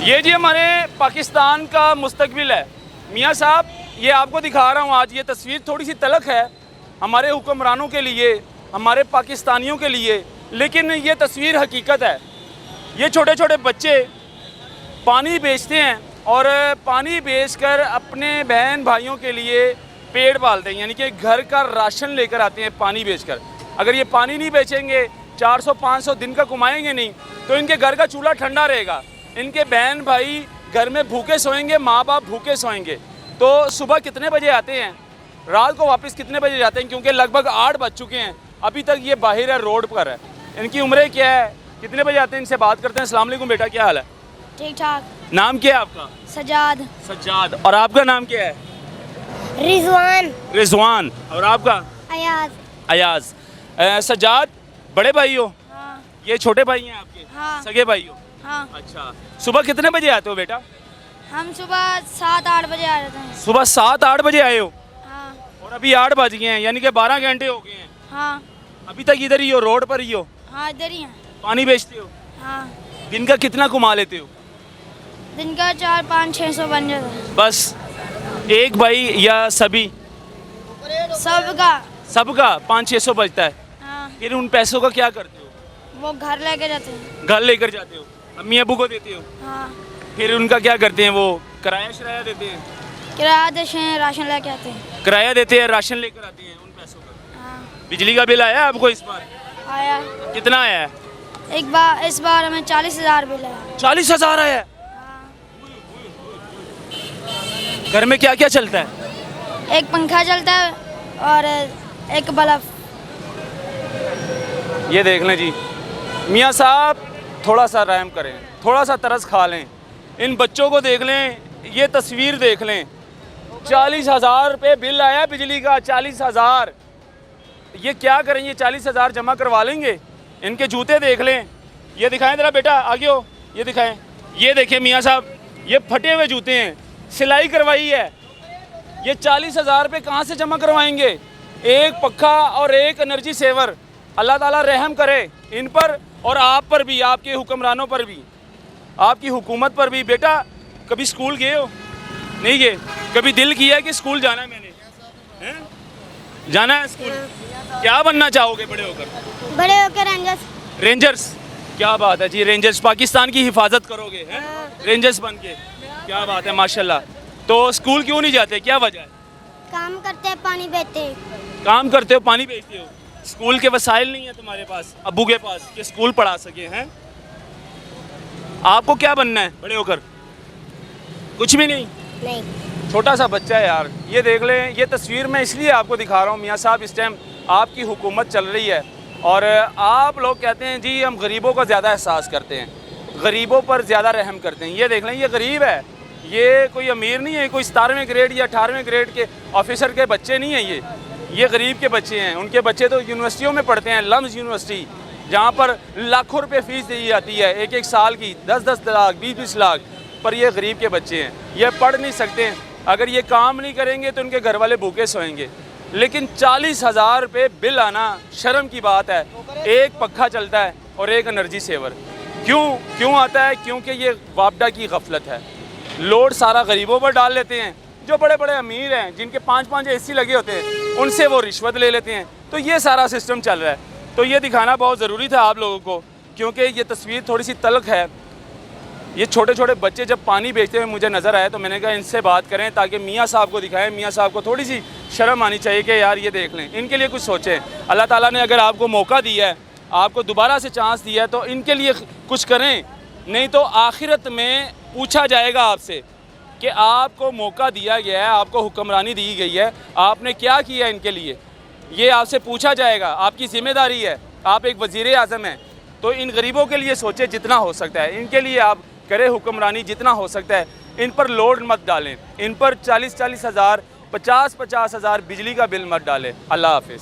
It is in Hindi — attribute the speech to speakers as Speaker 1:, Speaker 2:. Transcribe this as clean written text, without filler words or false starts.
Speaker 1: ये जी हमारे पाकिस्तान का मुस्तकबिल है मियाँ साहब। ये आपको दिखा रहा हूँ आज। ये तस्वीर थोड़ी सी तलख है हमारे हुक्मरानों के लिए, हमारे पाकिस्तानियों के लिए, लेकिन ये तस्वीर हकीकत है। ये छोटे छोटे बच्चे पानी बेचते हैं और पानी बेचकर अपने बहन भाइयों के लिए पेट पालते हैं, यानी कि घर का राशन लेकर आते हैं पानी बेचकर। अगर ये पानी नहीं बेचेंगे, 400-500 दिन का कमाएंगे नहीं, तो इनके घर का चूल्हा ठंडा रहेगा, इनके बहन भाई घर में भूखे सोएंगे, माँ बाप भूखे सोएंगे। तो सुबह कितने बजे आते हैं, रात को वापस कितने बजे जाते हैं? क्योंकि लगभग 8 बज चुके हैं, अभी तक ये बाहर है, रोड पर है। इनकी उम्रें क्या है, कितने बजे आते हैं, इनसे बात करते हैं। अस्सलाम वालेकुम बेटा, क्या हाल है?
Speaker 2: ठीक ठाक।
Speaker 1: नाम क्या है आपका?
Speaker 2: सजाद।
Speaker 1: सज्जाद। और आपका नाम क्या है?
Speaker 2: रिजवान।
Speaker 1: रिजवान। और आपका?
Speaker 2: अयाज।
Speaker 1: अयाज। सज्जाद, बड़े भाई हो?
Speaker 2: हाँ।
Speaker 1: ये छोटे भाई हैं आपके?
Speaker 2: हाँ।
Speaker 1: सगे भाई हो?
Speaker 2: हाँ।
Speaker 1: अच्छा, सुबह कितने बजे आते हो बेटा?
Speaker 2: हम सुबह 7-8 बजे आ जाते हैं।
Speaker 1: सुबह 7-8 बजे आए हो?
Speaker 2: हाँ।
Speaker 1: और अभी 8 बज गए हैं, यानी कि 12 घंटे हो गए हैं।
Speaker 2: हाँ।
Speaker 1: अभी तक इधर ही हो, रोड पर ही हो?
Speaker 2: हाँ, इधर ही हैं।
Speaker 1: पानी बेचते हो?
Speaker 2: हाँ।
Speaker 1: दिन का कितना कमा लेते हो?
Speaker 2: दिन का 400-500-600 बन जाता है।
Speaker 1: बस एक भाई या सभी?
Speaker 2: सबका।
Speaker 1: सबका 500-600 बचता है।
Speaker 2: हाँ।
Speaker 1: फिर उन पैसों का क्या करते हो?
Speaker 2: वो घर लेके जाते हैं।
Speaker 1: घर लेकर जाते हो, अम्मी अबू को देते हो?
Speaker 2: हाँ।
Speaker 1: फिर उनका क्या करते हैं? वो किराया शराया देते हैं?
Speaker 2: किराया देते हैं, राशन लेके आते हैं।
Speaker 1: किराया देते हैं, राशन लेकर आते हैं उन पैसों का।
Speaker 2: हाँ।
Speaker 1: बिजली का बिल आया आपको इस बार?
Speaker 2: आया।
Speaker 1: कितना आया है?
Speaker 2: इस बार हमें 40,000 बिल आया।
Speaker 1: 40,000 आया है।
Speaker 2: हाँ।
Speaker 1: घर में क्या क्या चलता है?
Speaker 2: एक पंखा चलता है और एक बल्ब।
Speaker 1: ये देख लें जी मियाँ साहब, थोड़ा सा रहम करें, थोड़ा सा तरस खा लें, इन बच्चों को देख लें, ये तस्वीर देख लें। 40,000 रुपये बिल आया बिजली का, 40,000। ये क्या करें? ये 40,000 जमा करवा लेंगे? इनके जूते देख लें, ये दिखाएं ज़रा बेटा, आगे हो, ये दिखाएं। ये देखें मियाँ साहब, ये फटे हुए जूते हैं, सिलाई करवाई है। ये 40,000 रुपये कहाँ से जमा करवाएंगे? एक पक्का और एक एनर्जी सेवर। अल्लाह ताला रहम करे इन पर और आप पर भी, आपके हुक्मरानों पर भी, आपकी हुकूमत पर भी। बेटा कभी स्कूल गए हो? नहीं गए? कभी दिल किया कि स्कूल जाना है मैंने? हैं? जाना है स्कूल? क्या बनना चाहोगे बड़े होकर?
Speaker 2: बड़े होकर रेंजर्स।
Speaker 1: रेंजर्स? क्या बात है जी, रेंजर्स, पाकिस्तान की हिफाजत करोगे हैं? रेंजर्स बन के, क्या बात है, माशाल्लाह। तो स्कूल क्यों नहीं जाते, क्या वजह है?
Speaker 2: काम करते हैं, पानी बेचते हैं।
Speaker 1: काम करते हो, पानी बेचते हो। स्कूल के वसाइल नहीं है तुम्हारे पास, अब्बू के पास, कि स्कूल पढ़ा सके हैं? आपको क्या बनना है बड़े होकर? कुछ भी नहीं?
Speaker 2: नहीं।
Speaker 1: छोटा सा बच्चा है यार। ये देख लें, ये तस्वीर मैं इसलिए आपको दिखा रहा हूँ मियाँ साहब, इस टाइम आपकी हुकूमत चल रही है और आप लोग कहते हैं जी हम गरीबों का ज़्यादा एहसास करते हैं, गरीबों पर ज़्यादा रहम करते हैं। ये देख लें, ये गरीब है, ये कोई अमीर नहीं है, कोई 17वें ग्रेड या 18वें ग्रेड के ऑफिसर के बच्चे नहीं हैं। ये गरीब के बच्चे हैं। उनके बच्चे तो यूनिवर्सिटियों में पढ़ते हैं, लम्स यूनिवर्सिटी, जहाँ पर लाखों रुपए फीस दी जाती है, एक साल की 10-10 लाख, 20-20 लाख। पर ये गरीब के बच्चे हैं, ये पढ़ नहीं सकते। अगर ये काम नहीं करेंगे तो उनके घर वाले भूखे सोएंगे। लेकिन 40,000 रुपये बिल आना शर्म की बात है। एक पक्खा चलता है और एक एनर्जी सेवर। क्यों आता है? क्योंकि ये वापडा की गफलत है। लोड सारा गरीबों पर डाल लेते हैं। जो बड़े बड़े अमीर हैं, जिनके 5-5 AC लगे होते हैं, उनसे वो रिश्वत ले लेते हैं। तो ये सारा सिस्टम चल रहा है। तो ये दिखाना बहुत ज़रूरी था आप लोगों को, क्योंकि ये तस्वीर थोड़ी सी तल्ख है। ये छोटे छोटे बच्चे जब पानी बेचते हुए मुझे नज़र आए तो मैंने कहा इनसे बात करें ताकि मियाँ साहब को दिखाएं। मियाँ साहब को थोड़ी सी शर्म आनी चाहिए कि यार ये देख लें, इनके लिए कुछ सोचें। अल्लाह ताला ने अगर आपको मौका दिया है, आपको दोबारा से चांस दिया है, तो इनके लिए कुछ करें, नहीं तो आखिरत में पूछा जाएगा आपसे कि आपको मौका दिया गया है, आपको हुक्मरानी दी गई है, आपने क्या किया इनके लिए। ये आपसे पूछा जाएगा, आपकी ज़िम्मेदारी है, आप एक वज़ीर आज़म हैं। तो इन गरीबों के लिए सोचें जितना हो सकता है, इनके लिए आप करें हुक्मरानी जितना हो सकता है। इन पर लोड मत डालें, इन पर 40-40 हज़ार, 50-50 हज़ार बिजली का बिल मत डालें। अल्लाह हाफ़िज़।